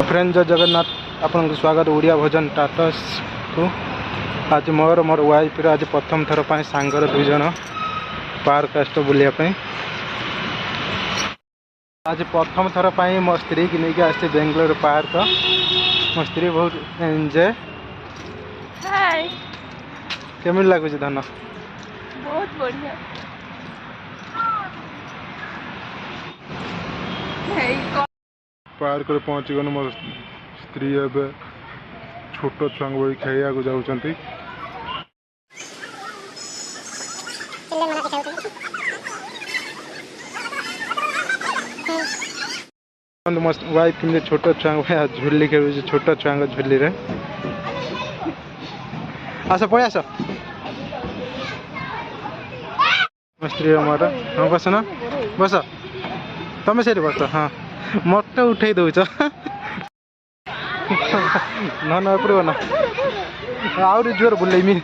friend जय जगन्नाथ आपन स्वागत ओडिया भोजन टाटस को आज मोर वाइफ आज प्रथम थर पर सांगर दुई जन पार्क आस्ट बुलायापी आज प्रथम थर पर मो स्त्री की लेकिन आसी बेंगलोर पार्क मो स्त्री बहुत एंजॉय केमी लगुच धन बहुत बढ़िया पार्क में पहुँची गल मो स्त्री ए छोट छुआ बड़ी खेलिया जाऊँच मो वाइफ के छोट छुआ झुली खेल छोट छुआ झुली रे आस पै आस मो स्त्री मोर हाँ बस ना बस तुम से बस हाँ मत उठे दौच ना ना पड़ो ना आउरी जोर बुलेमी